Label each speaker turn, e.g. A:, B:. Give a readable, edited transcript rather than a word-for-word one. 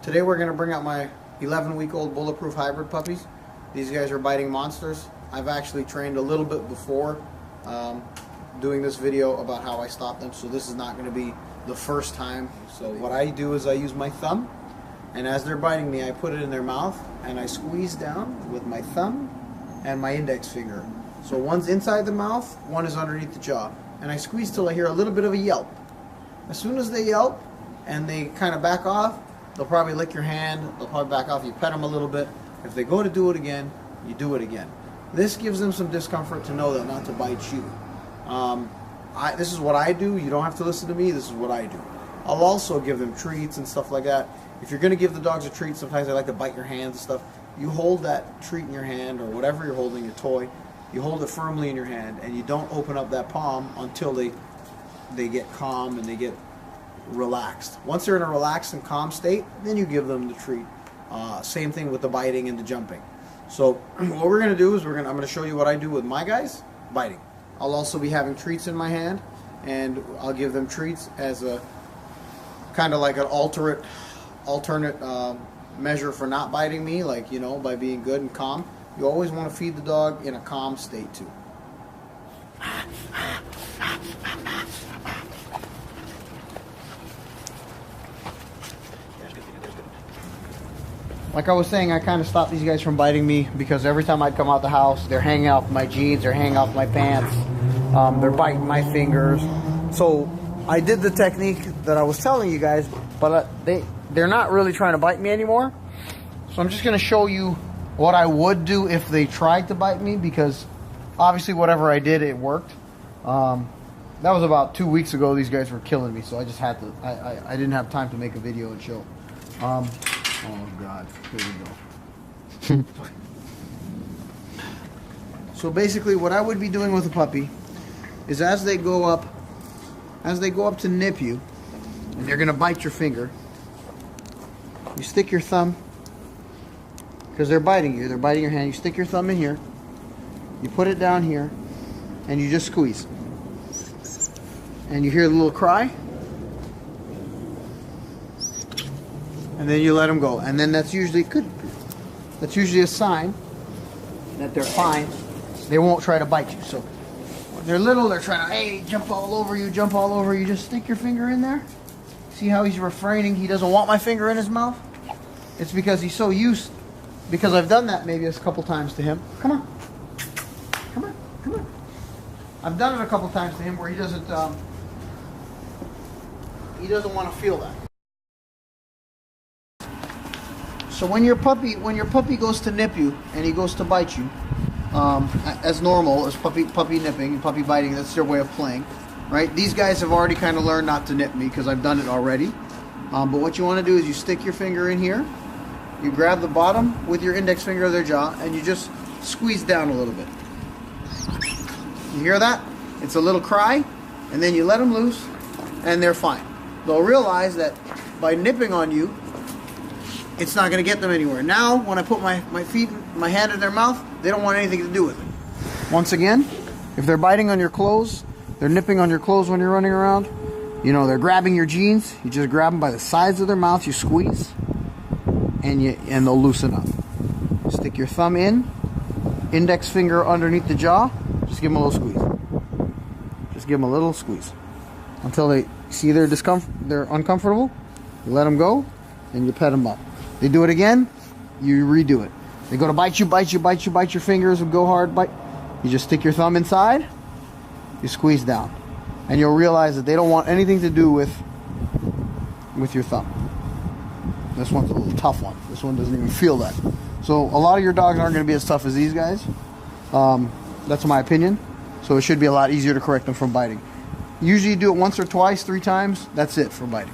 A: Today we're going to bring out my 11-week-old bulletproof hybrid puppies. These guys are biting monsters. I've actually trained a little bit before doing this video about how I stop them, so this is not going to be the first time. So what I do is I use my thumb, and as they're biting me I put it in their mouth and I squeeze down with my thumb and my index finger. So one's inside the mouth, one is underneath the jaw, and I squeeze till I hear a little bit of a yelp. As soon as they yelp and they kind of back off, they'll probably lick your hand, they'll probably back off, you pet them a little bit. If they go to do it again, you do it again. This gives them some discomfort to know that not to bite you. This is what I do. You don't have to listen to me, this is what I do. I'll also give them treats and stuff like that. If you're going to give the dogs a treat, sometimes they like to bite your hands and stuff. You hold that treat in your hand, or whatever you're holding, your toy, you hold it firmly in your hand, and you don't open up that palm until they get calm and they get relaxed. Once they're in a relaxed and calm state, then you give them the treat. Same thing with the biting and the jumping. So what we're going to do is I'm going to show you what I do with my guys biting. I'll also be having treats in my hand, and I'll give them treats as a kind of like an alternate measure for not biting me, like, you know, by being good and calm. You always want to feed the dog in a calm state too. Like I was saying, I kind of stopped these guys from biting me because every time I'd come out the house, they're hanging off my jeans, they're hanging off my pants, they're biting my fingers. So I did the technique that I was telling you guys, but they're not really trying to bite me anymore. So I'm just going to show you what I would do if they tried to bite me, because obviously whatever I did, it worked. That was about 2 weeks ago. These guys were killing me, so I just had to, I didn't have time to make a video and show. Oh God, here we go. So basically what I would be doing with a puppy is as they go up to nip you, and they're gonna bite your finger, you stick your thumb, because they're biting you, they're biting your hand, you stick your thumb in here, you put it down here, and you just squeeze. And you hear the little cry, and then you let them go, and then that's usually good. That's usually a sign that they're fine. They won't try to bite you. So when they're little, they're trying to, hey, jump all over you, jump all over you. Just stick your finger in there. See how he's refraining? He doesn't want my finger in his mouth. It's because he's so used. Because I've done that maybe a couple times to him. Come on, come on, come on. I've done it a couple times to him where he doesn't want to feel that. So when your puppy goes to nip you and he goes to bite you, as normal, as puppy nipping, puppy biting, that's their way of playing, right? These guys have already kind of learned not to nip me because I've done it already. But what you want to do is you stick your finger in here, you grab the bottom with your index finger of their jaw, and you just squeeze down a little bit. You hear that? It's a little cry, and then you let them loose, and they're fine. They'll realize that by nipping on you, it's not going to get them anywhere. Now, when I put my hand in their mouth, they don't want anything to do with it. Once again, if they're biting on your clothes, they're nipping on your clothes when you're running around, you know, they're grabbing your jeans, you just grab them by the sides of their mouth, you squeeze, and they'll loosen up. Stick your thumb in, index finger underneath the jaw, just give them a little squeeze. Just give them a little squeeze. Until they see they're uncomfortable, you let them go, and you pet them up. They do it again, you redo it. They go to bite your fingers and go hard, bite. You just stick your thumb inside, you squeeze down. And you'll realize that they don't want anything to do with your thumb. This one's a little tough one. This one doesn't even feel that. So a lot of your dogs aren't going to be as tough as these guys. That's my opinion. So it should be a lot easier to correct them from biting. Usually you do it once or twice, 3 times, that's it for biting.